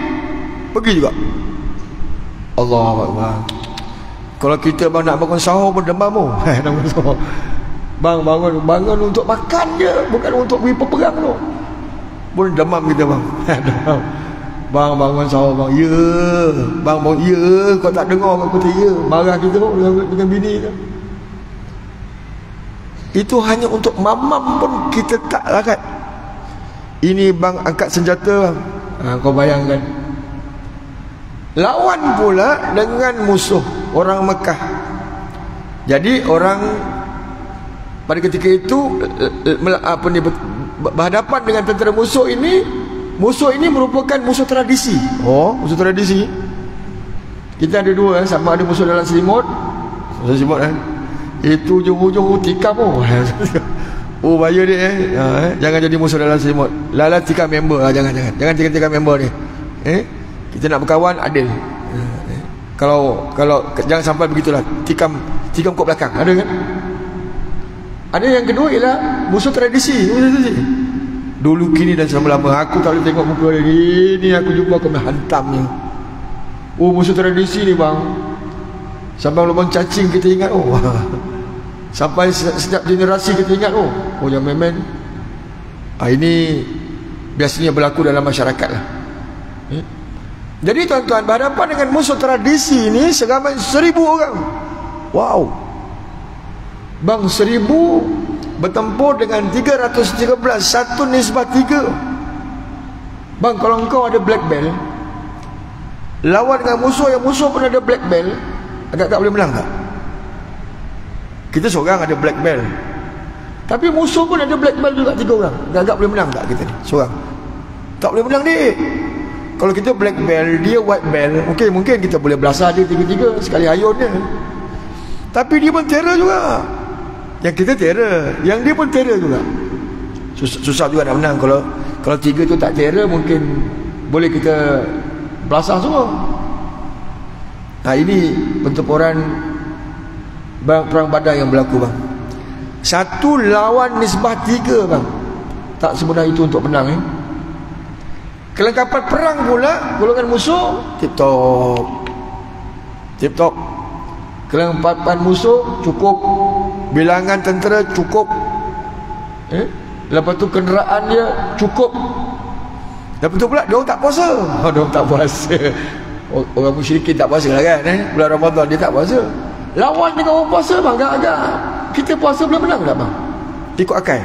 pergi juga. Allahu Akbar. Kalau kita bang nak bangun sahur pun demam tu. Bang bangun untuk makan je, bukan untuk pergi peperang tu. Pun demam kita bang. Demam. Bang bangun sahur bang. Ya. Bang bangun ya. Kau tak dengar aku kata ya. Marah kita dengan bini tu. Itu hanya untuk mamam pun kita tak larat. Ini bang angkat senjata bang. Kau bayangkan. Lawan pula dengan musuh orang Mekah. Jadi orang pada ketika itu berhadapan dengan tentera musuh ini. Musuh ini merupakan musuh tradisi. Musuh tradisi. Kita ada dua, sama ada musuh dalam selimut. Musuh selimut itu ujung-ujung tikam. Bahaya dia jangan jadi musuh dalam selimut. Lala tikam member. Jangan tikam member ni. Kita nak berkawan adil. Kalau jangan sampai begitulah. Tikam kau belakang. Ada kan? Ada yang kedua ialah musuh tradisi. Dulu kini dan selama-lama aku tak boleh tengok muka dia ni. Aku jumpa aku menghantamnya. Musuh tradisi ni bang. Sampai lubang cacing kita ingat. Sampai setiap generasi kita ingat. Jangan main-main. Ini biasanya berlaku dalam masyarakat lah. Jadi tuan-tuan, berhadapan dengan musuh tradisi ini seramai 1,000 orang. Wow. Bang, 1,000 bertempur dengan 313. 1:3. Bang, kalau engkau ada black belt, lawan dengan musuh yang musuh pun ada black belt, agak-agak boleh menang tak? Kita seorang ada black belt, tapi musuh pun ada black belt juga 3 orang. Agak-agak boleh menang tak kita ni? Seorang tak boleh menang dik. Kalau kita black belt, dia white belt, mungkin kita boleh belasah dia 3-3 sekali ayun dia. Tapi dia pun terror juga. Yang kita terror, yang dia pun terror juga. Susah juga nak menang. Kalau 3 tu tak terror, mungkin boleh kita belasah semua. Ini pertempuran perang Badar yang berlaku bang. 1 lawan nisbah 3 bang. Tak semudah itu untuk menang. Kelengkapan perang pula golongan musuh tip-top. Kelengkapan musuh cukup, bilangan tentera cukup, lepas tu kenderaan dia cukup. Lepas tu pula dia orang tak puasa. Dia orang tak puasa. Orang musyrikin tak puasa lah kan. Bulan Ramadan dia tak puasa. Lawan dengan orang puasa bang, agak-agak kita puasa boleh menang tak bang? Ikut akal.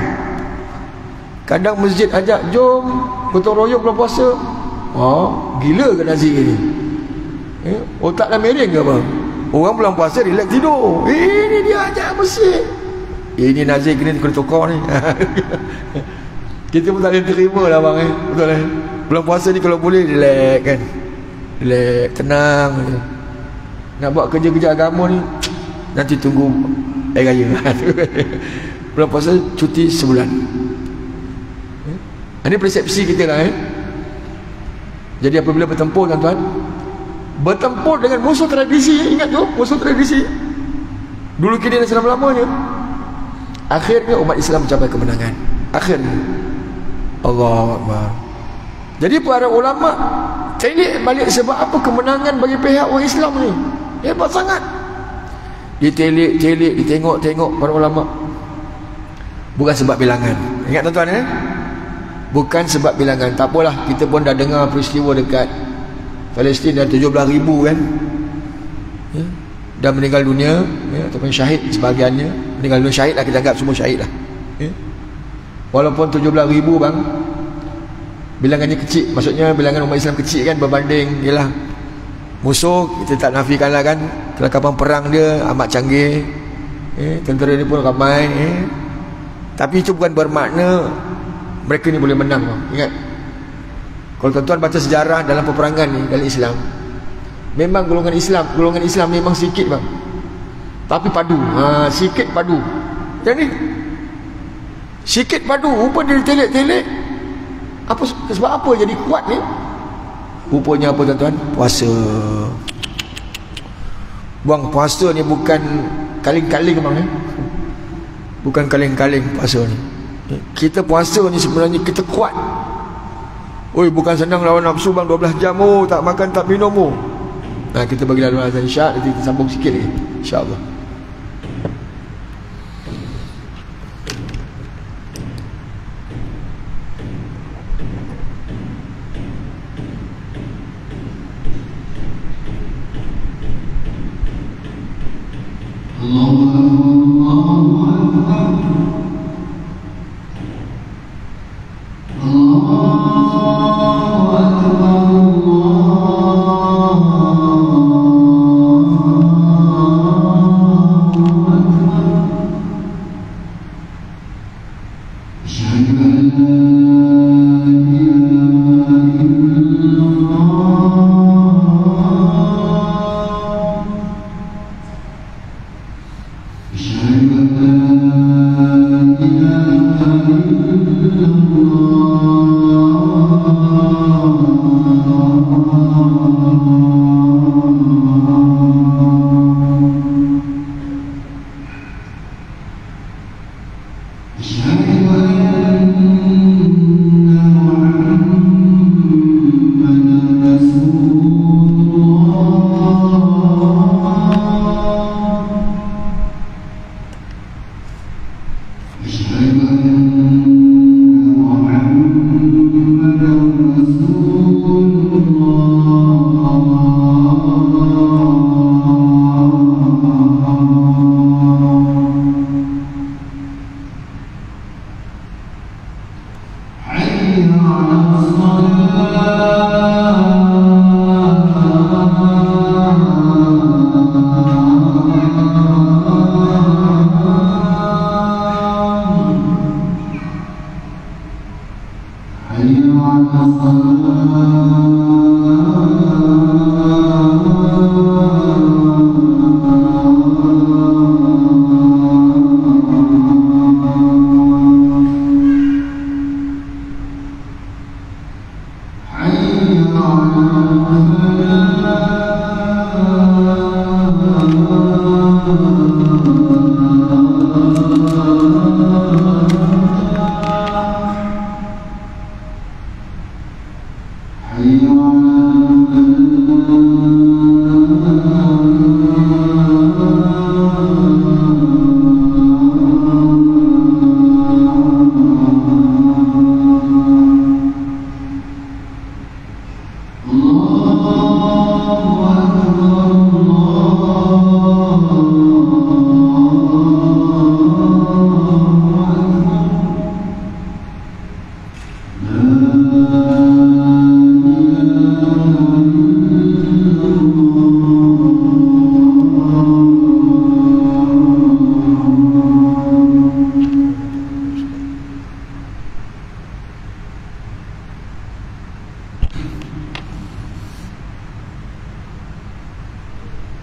Kadang masjid ajak jom gotong royong bulan puasa. Gila ke Nazir ni? Otak dah miring ke bang? Orang bulan puasa relax tidur. Ini dia ajak masjid. Ini Nazir kena tukar ni. Kita pun tak boleh terima lah bang. Betul lah. Bulan puasa ni kalau boleh relax kan. Relax, tenang. Nak buat kerja-kerja agama ni nanti tunggu air raya. Bulan puasa cuti sebulan. Ini persepsi kita lah. Jadi apabila bertempur tuan-tuan, bertempur dengan musuh tradisi. Ingat tu, musuh tradisi dulu kini dan selama-lamanya, akhirnya umat Islam mencapai kemenangan. Akhirnya Allahu Akbar. Jadi para ulama telik balik sebab apa kemenangan bagi pihak orang Islam ni. Hebat sangat. Ditelik, ditengok-tengok para ulama. Bukan sebab bilangan. Ingat tuan-tuan bukan sebab bilangan. Tak apalah, kita pun dah dengar peristiwa dekat Palestin dah 17,000 kan. Dah meninggal dunia, ataupun syahid sebahagiannya. Meninggal dunia syahid lah, kita anggap semua syahid lah. Walaupun 17,000 bang, bilangannya kecil. Maksudnya bilangan umat Islam kecil kan, berbanding ialah musuh. Kita tak nafikan lah kan, kelengkapan perang dia amat canggih. Tentera ni pun ramai. Tapi itu bukan bermakna mereka ni boleh menang, bang. Ingat, kalau tuan-tuan baca sejarah dalam peperangan ni dalam Islam, memang golongan Islam memang sikit, bang. Tapi padu, sikit padu. Jadi sikit padu, rupa dia telek-telek. Apa sebab apa jadi kuat ni? Rupanya apa, tuan-tuan? Puasa. Buang puasa ni bukan kaling-kaling, bang, bukan kaling-kaling puasa ni. Kita puasa ni sebenarnya kita kuat. Oi, bukan senang lawan nafsu, bang. 12 jam tak makan tak minum. Kita bagi lalu azan Isyak, nanti kita sambung sikit lagi, insya-Allah.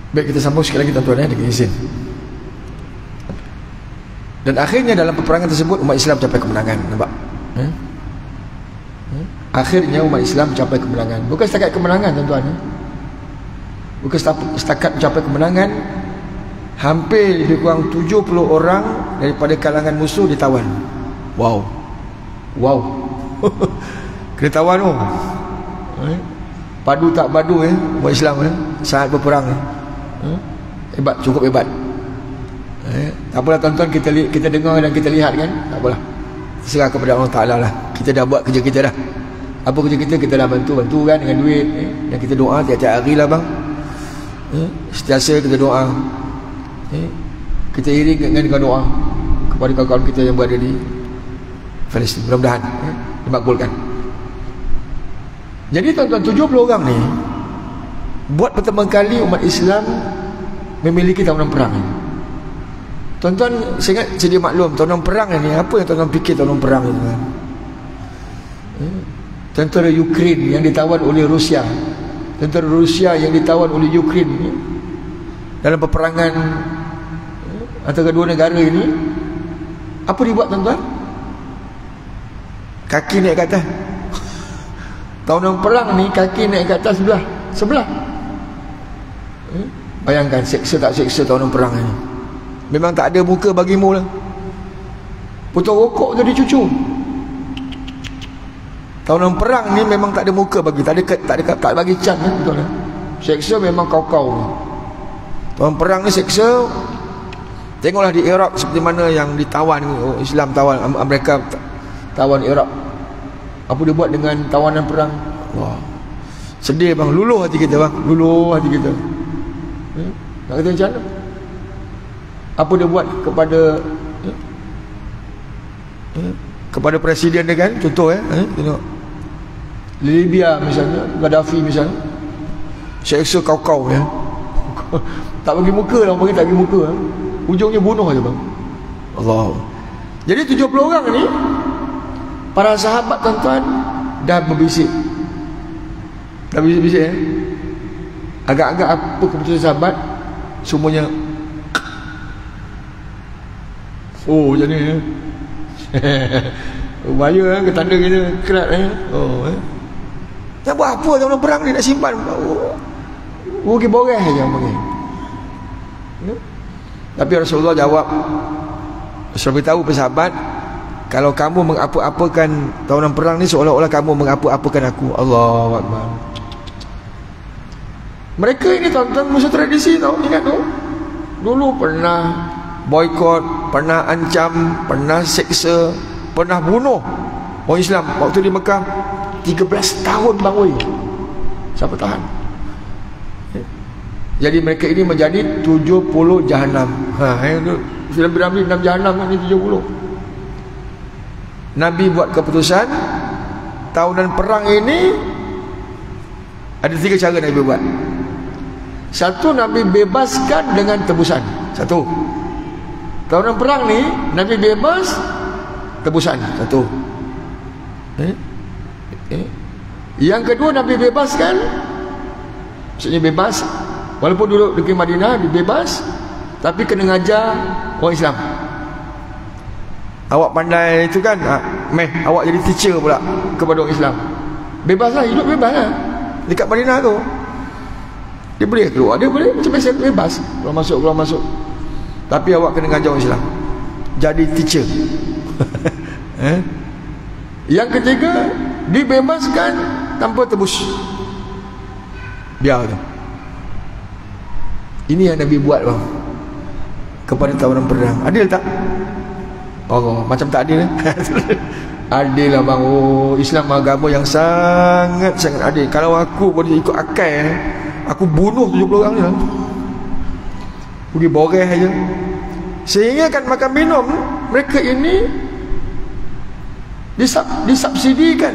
Baik, kita sambung sekali lagi, tuan-tuan, dengan izin. Dan akhirnya dalam peperangan tersebut umat Islam capai kemenangan. Nampak? Akhirnya umat Islam capai kemenangan. Bukan setakat kemenangan, tuan-tuan. Bukan setakat mencapai kemenangan. Hampir lebih kurang 70 orang daripada kalangan musuh ditawan. Wow. Kena tawan. Padu tak padu, umat Islam saat berperang. Hebat, cukup hebat. Tak apalah, tuan-tuan, kita dengar dan kita lihat kan. Tak apalah, serah kepada Allah Ta'ala lah. Kita dah buat kerja kita dah. Apa kerja kita? Kita dah bantu kan dengan duit, dan kita doa tiap-tiap hari lah, bang. Setiasa kita doa, kita iring dengan doa kepada kawan-kawan kita yang berada di Palestin. Mudah-mudahan dimakbulkan. Jadi, tuan-tuan, 70 orang ni buat pertama kali umat Islam memiliki tawanan perang. Tuan-tuan, saya ingat sedia maklum tahunan perang ini, apa yang tuan-tuan fikir tahunan perang itu kan? Tentera Ukraine yang ditawan oleh Rusia, tentera Rusia yang ditawan oleh Ukraine dalam peperangan antara kedua negara ini. Apa dibuat tuan-tuan? Kaki naik ke atas. Tahunan perang ni kaki naik ke atas sebelah. Bayangkan seksa tak seksa tahunan perang ni. Memang tak ada muka bagimu lah. Putar rokok jadi cucu. Tahunan perang ni memang tak ada muka bagi, tak ada bagi can kan, betul kan? Seksa memang kau-kau. Tahunan perang ni seksa. Tengoklah di Iraq seperti mana yang ditawan Islam, tawan Amerika, tawan Iraq. Apa dia buat dengan tawanan perang? Wah, sedih bang, luluh hati kita bang, luluh hati kita. Nak kata macam mana? Apa dia buat kepada presiden dia kan? Contoh tengok Libya misalnya, Gaddafi misalnya, seksa kau-kau ya. Tak bagi muka lah, orang tak bagi muka ujungnya bunuh aja bang. Allah. Jadi 70 orang ni, para sahabat tuan-tuan dah berbisik. Dah bisik-bisik agak-agak apa keputusan sahabat, semuanya macam ni bahaya ketanda kita kerat nak buat apa dalam perang ni, nak simpan rugi boreh je panggil. Tapi Rasulullah jawab, Rasulullah beritahu pesahabat, kalau kamu mengapa-apakan tahunan perang ni, seolah-olah kamu mengapa-apakan aku. Allahu Akbar. Mereka ini tuan-tuan musuh tradisi tau, ingat tu. Dulu pernah boikot, pernah ancam, pernah seksa, pernah bunuh orang Islam. Waktu di Mekah 13 tahun bang oi. Siapa tahan? Jadi mereka ini menjadi 70 jahanam. Film Nabi 6 jahanam ni 70. Nabi buat keputusan tahunan perang ini ada 3 cara Nabi buat. Satu, Nabi bebaskan dengan tebusan. Satu, tahunan perang ni Nabi bebas tebusan. Satu. Yang kedua, Nabi bebaskan, maksudnya bebas, walaupun duduk di Madinah dibebas, tapi kena ngajar orang Islam. Awak pandai itu kan, awak jadi teacher pula kepada orang Islam. Bebaslah, hidup bebaslah dekat Madinah tu. Dia boleh keluar, dia boleh macam biasa, bebas keluar masuk. Tapi awak kena ngajar orang Islam, jadi teacher. Yang ketiga, dibebaskan tanpa tebus. Biar tu. Ini yang Nabi buat bang kepada tawanan perang. Adil tak? Oh, macam tak adil adil lah bang. Islam agama yang sangat-sangat adil. Kalau aku boleh ikut akal, aku bunuh 70 orang ni lah. Pergi boreh aja. Sehingga kan makan minum mereka ini disubsidikan.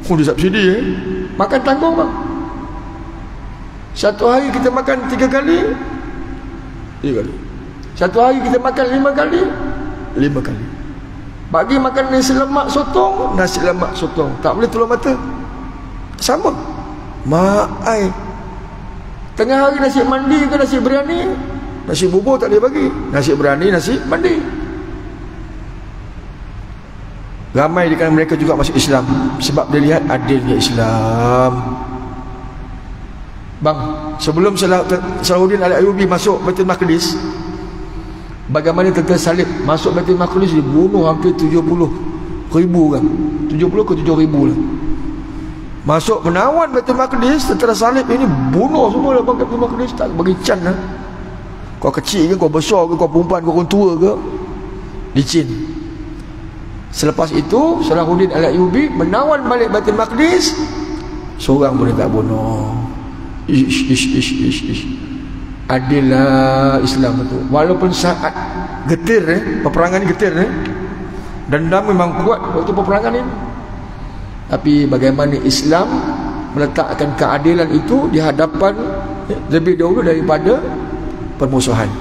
Disubsidi makan tanggung bang. Satu hari kita makan 3 kali. Satu hari kita makan 5 kali. 5 kali. Bagi makan nasi lemak sotong, nasi lemak sotong. Tak boleh tulang mata. Sama. Maai. Tengah hari nasi mandi ke nasi biryani, nasi bubur tak boleh bagi. Nasi biryani, nasi mandi. Ramai di kalangan mereka juga masuk Islam sebab dia lihat adilnya Islam. Bang, sebelum Salahuddin Al-Ayyubi masuk Baitul Maqdis, bagaimana tentera salib masuk Baitul Maqdis, dia bunuh hampir 70,000 orang. 70 ke 7,000 lah. Masuk menawan Baitul Maqdis, tentera salib ini bunuh semua dalam Baitul Maqdis, tak bagi can lah. Kau kecil ke, kau besar ke, kau perempuan ke, kau tua ke, licin. Selepas itu Salahuddin Al-Ayyubi menawan balik Baitul Maqdis, seorang pun tak bunuh. Ish. Adillah Islam itu. Walaupun saat getir peperangan ni getir dendam memang kuat waktu peperangan ini, tapi bagaimana Islam meletakkan keadilan itu di hadapan lebih dahulu daripada permusuhan.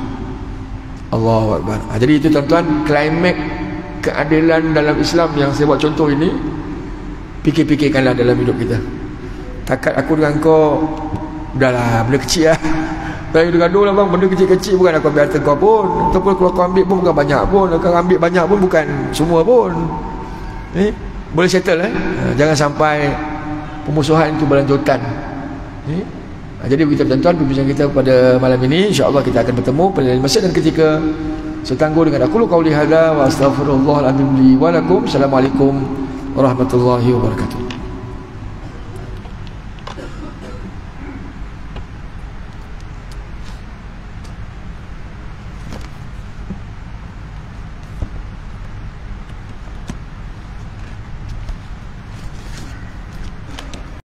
Allahu Akbar. Jadi itu tuan-tuan, klimaks keadilan dalam Islam yang saya buat contoh ini, fikir-fikirkanlah dalam hidup kita. Takat aku dengan kau udahlah, benda kecil lah. Tapi dia gaduh lah bang, benda kecil-kecil bukan aku ambil harta kau pun, ataupun kalau kau ambil pun bukan banyak pun, kalau ambil banyak pun bukan semua pun. Boleh settle jangan sampai pemusuhan itu berlanjutan. Jadi begitu tuan-tuan perbincangan kita pada malam ini. InsyaAllah kita akan bertemu pada lain masa dan ketika. Saya tangguh dengan aku qauli hadza wa astaghfirullahal azim li wa lakum. Assalamualaikum warahmatullahi wabarakatuh.